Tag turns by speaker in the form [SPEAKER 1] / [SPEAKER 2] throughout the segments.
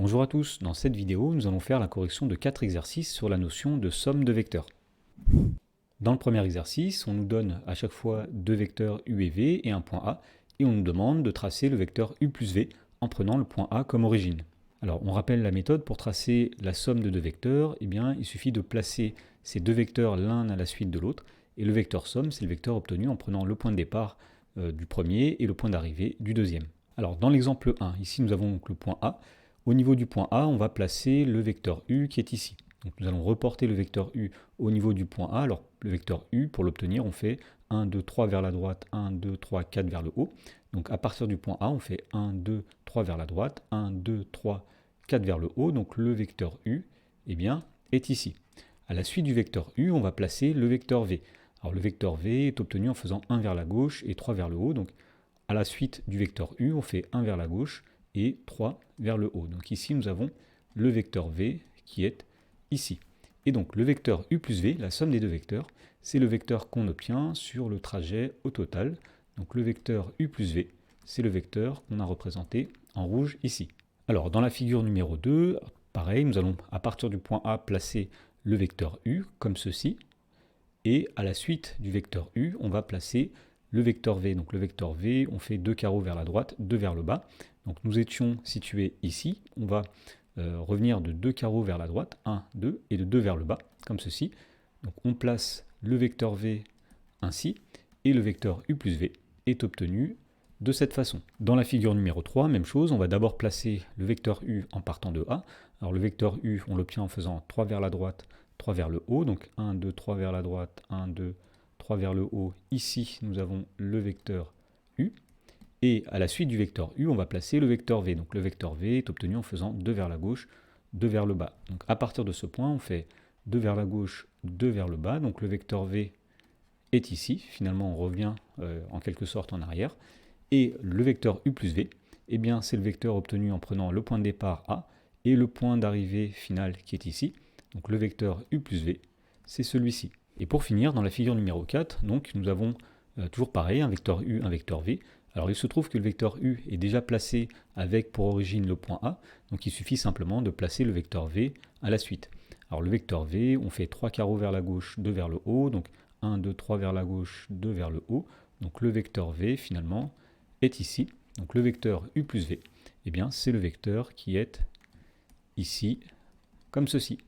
[SPEAKER 1] Bonjour à tous, dans cette vidéo, nous allons faire la correction de 4 exercices sur la notion de somme de vecteurs. Dans le premier exercice, on nous donne à chaque fois deux vecteurs u et v et un point A, et on nous demande de tracer le vecteur u plus v en prenant le point A comme origine. Alors, on rappelle la méthode pour tracer la somme de deux vecteurs, il suffit de placer ces deux vecteurs l'un à la suite de l'autre, et le vecteur somme, c'est le vecteur obtenu en prenant le point de départ du premier et le point d'arrivée du deuxième. Alors, dans l'exemple 1, ici nous avons donc le point A. Au niveau du point A, on va placer le vecteur u qui est ici. Donc nous allons reporter le vecteur u au niveau du point A. Alors le vecteur u, pour l'obtenir, on fait 1, 2, 3 vers la droite, 1, 2, 3, 4 vers le haut. Donc à partir du point A, on fait 1, 2, 3 vers la droite, 1, 2, 3, 4 vers le haut. Donc le vecteur u est ici. À la suite du vecteur u, on va placer le vecteur v. Alors le vecteur v est obtenu en faisant 1 vers la gauche et 3 vers le haut. Donc à la suite du vecteur u, on fait 1 vers la gauche et 3 vers le haut. Donc ici, nous avons le vecteur v qui est ici. Et donc le vecteur u plus v, la somme des deux vecteurs, c'est le vecteur qu'on obtient sur le trajet au total. Donc le vecteur u plus v, c'est le vecteur qu'on a représenté en rouge ici. Alors dans la figure numéro 2, pareil, nous allons à partir du point A placer le vecteur u comme ceci. Et à la suite du vecteur u, on va placer le vecteur v. Donc le vecteur v, on fait 2 carreaux vers la droite, 2 vers le bas. Donc nous étions situés ici, on va revenir de 2 carreaux vers la droite, 1, 2, et de 2 vers le bas, comme ceci. Donc on place le vecteur v ainsi, et le vecteur u plus v est obtenu de cette façon. Dans la figure numéro 3, même chose, on va d'abord placer le vecteur u en partant de A. Alors le vecteur u, on l'obtient en faisant 3 vers la droite, 3 vers le haut, donc 1, 2, 3 vers la droite, 1, 2, 3 vers le haut. Ici, nous avons le vecteur u. Et à la suite du vecteur u, on va placer le vecteur v. Donc le vecteur v est obtenu en faisant 2 vers la gauche, 2 vers le bas. Donc à partir de ce point, on fait 2 vers la gauche, 2 vers le bas. Donc le vecteur v est ici. Finalement, on revient en quelque sorte en arrière. Et le vecteur u plus v, c'est le vecteur obtenu en prenant le point de départ A et le point d'arrivée final qui est ici. Donc le vecteur u plus v, c'est celui-ci. Et pour finir, dans la figure numéro 4, donc, nous avons toujours pareil, un vecteur u, un vecteur v. Alors il se trouve que le vecteur u est déjà placé avec pour origine le point A, donc il suffit simplement de placer le vecteur v à la suite. Alors le vecteur v, on fait 3 carreaux vers la gauche, 2 vers le haut, donc 1, 2, 3 vers la gauche, 2 vers le haut. Donc le vecteur v, finalement, est ici. Donc le vecteur u plus v, c'est le vecteur qui est ici, comme ceci.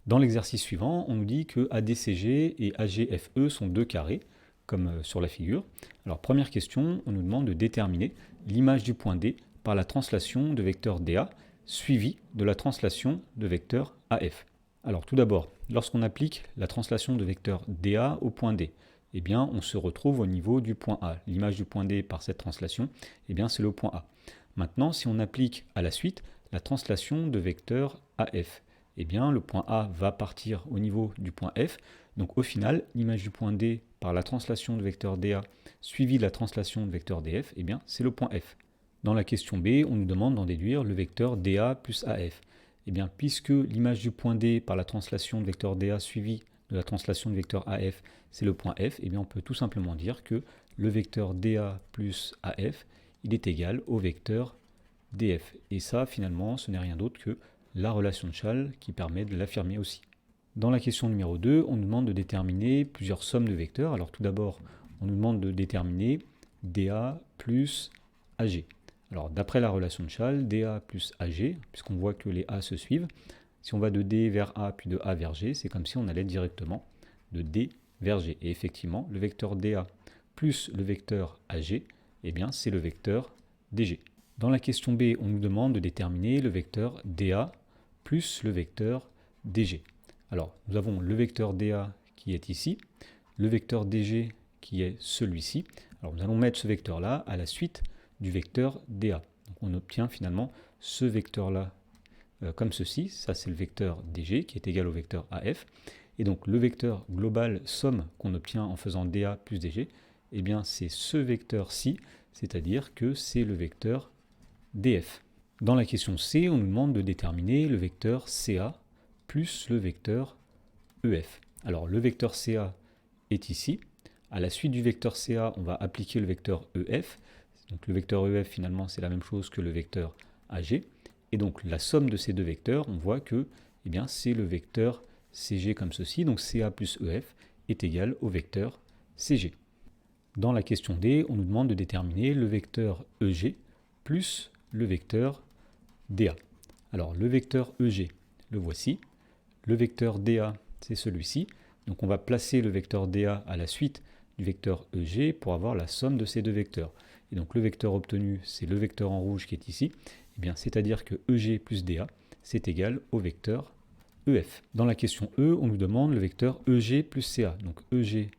[SPEAKER 1] Dans l'exercice suivant, on nous dit que ADCG et AGFE sont deux carrés, comme sur la figure. Alors première question, on nous demande de déterminer l'image du point D par la translation de vecteur DA suivi de la translation de vecteur AF. Alors tout d'abord, lorsqu'on applique la translation de vecteur DA au point D, on se retrouve au niveau du point A. L'image du point D par cette translation, c'est le point A. Maintenant, si on applique à la suite la translation de vecteur AF, le point A va partir au niveau du point F. Donc au final, l'image du point D par la translation de vecteur DA suivie de la translation de vecteur DF, c'est le point F. Dans la question B, on nous demande d'en déduire le vecteur DA plus AF. Puisque l'image du point D par la translation de vecteur DA suivie de la translation de vecteur AF, c'est le point F, on peut tout simplement dire que le vecteur DA plus AF, il est égal au vecteur DF. Et ça, finalement, ce n'est rien d'autre que la relation de Chasles qui permet de l'affirmer aussi. Dans la question numéro 2, on nous demande de déterminer plusieurs sommes de vecteurs. Alors tout d'abord, on nous demande de déterminer DA plus AG. Alors d'après la relation de Chasles, DA plus AG, puisqu'on voit que les A se suivent, si on va de D vers A puis de A vers G, c'est comme si on allait directement de D vers G. Et effectivement, le vecteur DA plus le vecteur AG, c'est le vecteur DG. Dans la question B, on nous demande de déterminer le vecteur DA plus le vecteur DG. Alors, nous avons le vecteur DA qui est ici, le vecteur DG qui est celui-ci. Alors, nous allons mettre ce vecteur-là à la suite du vecteur DA. Donc, on obtient finalement ce vecteur-là comme ceci. Ça, c'est le vecteur DG qui est égal au vecteur AF. Et donc, le vecteur global somme qu'on obtient en faisant DA plus DG, c'est ce vecteur-ci, c'est-à-dire que c'est le vecteur DF. Dans la question C, on nous demande de déterminer le vecteur CA plus le vecteur EF. Alors le vecteur CA est ici. À la suite du vecteur CA, on va appliquer le vecteur EF. Donc le vecteur EF, finalement, c'est la même chose que le vecteur AG. Et donc la somme de ces deux vecteurs, on voit que eh bien, c'est le vecteur CG comme ceci, donc CA plus EF est égal au vecteur CG. Dans la question D, on nous demande de déterminer le vecteur EG plus le vecteur DA. Alors le vecteur EG, le voici. Le vecteur DA, c'est celui-ci. Donc on va placer le vecteur DA à la suite du vecteur EG pour avoir la somme de ces deux vecteurs. Et donc le vecteur obtenu, c'est le vecteur en rouge qui est ici. Eh bien, c'est-à-dire que EG plus DA, c'est égal au vecteur EF. Dans la question E, on nous demande le vecteur EG plus CA. Donc EG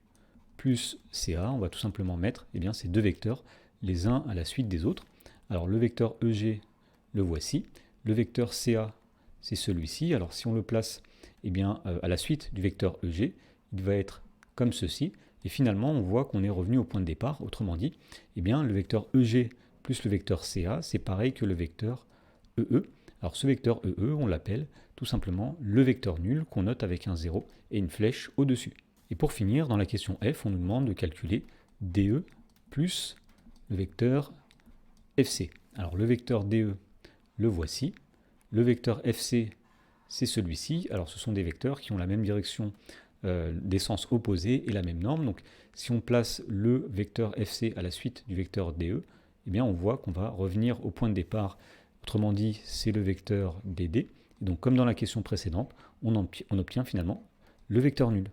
[SPEAKER 1] plus CA, on va tout simplement mettre eh bien, ces deux vecteurs les uns à la suite des autres. Alors le vecteur EG, le voici. Le vecteur CA, c'est celui-ci. Alors si on le place eh bien, à la suite du vecteur EG, il va être comme ceci. Et finalement, on voit qu'on est revenu au point de départ. Autrement dit, eh bien, le vecteur EG plus le vecteur CA, c'est pareil que le vecteur EE. Alors ce vecteur EE, on l'appelle tout simplement le vecteur nul qu'on note avec un 0 et une flèche au-dessus. Et pour finir, dans la question F, on nous demande de calculer DE plus le vecteur FC. Alors le vecteur DE, le voici. Le vecteur FC, c'est celui-ci. Alors ce sont des vecteurs qui ont la même direction des sens opposés et la même norme. Donc si on place le vecteur FC à la suite du vecteur DE, eh bien on voit qu'on va revenir au point de départ. Autrement dit, c'est le vecteur BD. Et donc comme dans la question précédente, on obtient finalement le vecteur nul.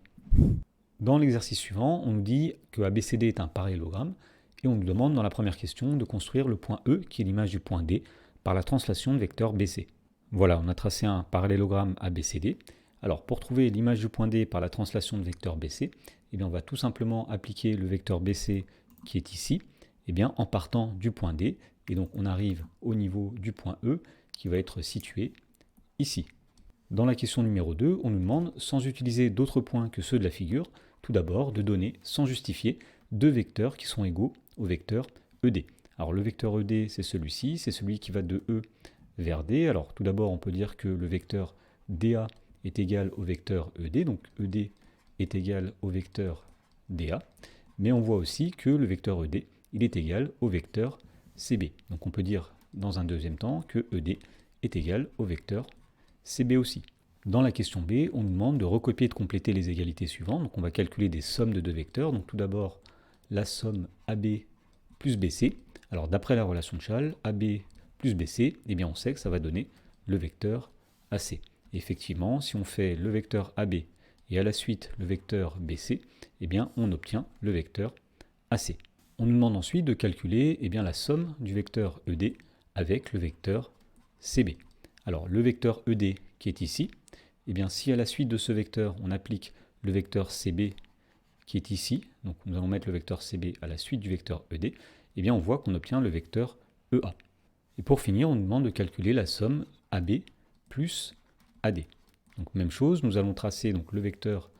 [SPEAKER 1] Dans l'exercice suivant, on nous dit que ABCD est un parallélogramme et on nous demande dans la première question de construire le point E, qui est l'image du point D, par la translation de vecteur BC. Voilà, on a tracé un parallélogramme ABCD. Alors pour trouver l'image du point D par la translation de vecteur BC, eh bien, on va tout simplement appliquer le vecteur BC qui est ici, eh bien, en partant du point D, et donc on arrive au niveau du point E qui va être situé ici. Dans la question numéro 2, on nous demande, sans utiliser d'autres points que ceux de la figure, tout d'abord de donner, sans justifier, deux vecteurs qui sont égaux au vecteur ED. Alors le vecteur ED, c'est celui-ci, c'est celui qui va de E vers D. Alors tout d'abord, on peut dire que le vecteur DA est égal au vecteur ED, donc ED est égal au vecteur DA, mais on voit aussi que le vecteur ED, il est égal au vecteur CB. Donc on peut dire dans un deuxième temps que ED est égal au vecteur CB aussi. Dans la question B, on nous demande de recopier et de compléter les égalités suivantes. Donc on va calculer des sommes de deux vecteurs. Donc tout d'abord, la somme AB plus BC. Alors d'après la relation de Chasles, AB plus BC, eh bien on sait que ça va donner le vecteur AC. Et effectivement, si on fait le vecteur AB et à la suite le vecteur BC, eh bien on obtient le vecteur AC. On nous demande ensuite de calculer eh bien, la somme du vecteur ED avec le vecteur CB. Alors le vecteur ED qui est ici, eh bien, si à la suite de ce vecteur on applique le vecteur CB qui est ici, donc nous allons mettre le vecteur CB à la suite du vecteur ED, eh bien on voit qu'on obtient le vecteur EA. Et pour finir, on nous demande de calculer la somme AB plus AD. Donc même chose, nous allons tracer donc, le vecteur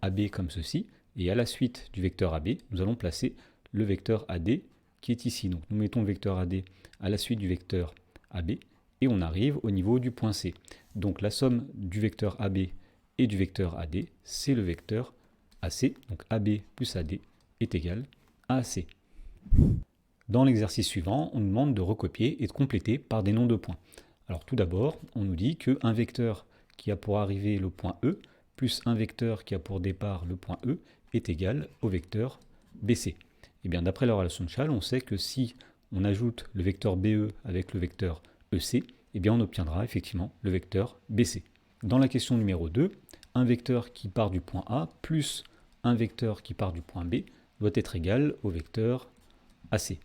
[SPEAKER 1] AB comme ceci, et à la suite du vecteur AB, nous allons placer le vecteur AD qui est ici. Donc nous mettons le vecteur AD à la suite du vecteur AB, et on arrive au niveau du point C. Donc la somme du vecteur AB et du vecteur AD, c'est le vecteur AC. Donc AB plus AD est égal à AC. Dans l'exercice suivant, on nous demande de recopier et de compléter par des noms de points. Alors tout d'abord, on nous dit qu'un vecteur qui a pour arrivée le point E, plus un vecteur qui a pour départ le point E, est égal au vecteur BC. Et bien d'après la relation de Chasles, on sait que si on ajoute le vecteur BE avec le vecteur EC, eh bien on obtiendra effectivement le vecteur BC. Dans la question numéro 2, un vecteur qui part du point A plus un vecteur qui part du point B doit être égal au vecteur AC.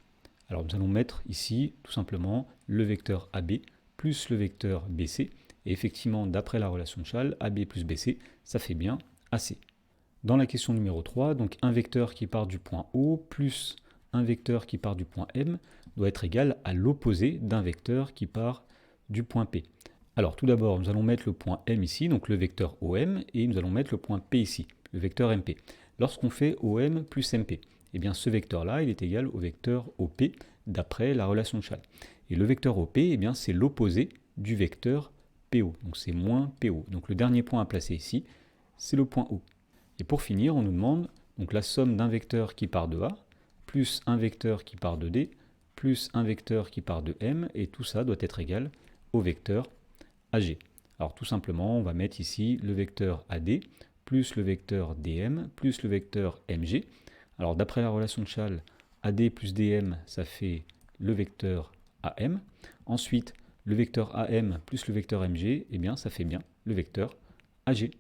[SPEAKER 1] Alors nous allons mettre ici tout simplement le vecteur AB plus le vecteur BC. Et effectivement, d'après la relation de Chasles, AB plus BC, ça fait bien AC. Dans la question numéro 3, donc un vecteur qui part du point O plus un vecteur qui part du point M doit être égal à l'opposé d'un vecteur qui part du point P. Alors tout d'abord, nous allons mettre le point M ici, donc le vecteur OM, et nous allons mettre le point P ici, le vecteur MP. Lorsqu'on fait OM plus MP, eh bien ce vecteur-là, il est égal au vecteur OP d'après la relation de Chasles. Et le vecteur OP, eh bien c'est l'opposé du vecteur PO, donc c'est moins PO. Donc le dernier point à placer ici, c'est le point O. Et pour finir, on nous demande donc la somme d'un vecteur qui part de A, plus un vecteur qui part de D, plus un vecteur qui part de M, et tout ça doit être égal au vecteur AG. Alors tout simplement, on va mettre ici le vecteur AD plus le vecteur DM plus le vecteur MG. Alors d'après la relation de Chasles, AD plus DM, ça fait le vecteur AM. Ensuite, le vecteur AM plus le vecteur MG, eh bien ça fait bien le vecteur AG.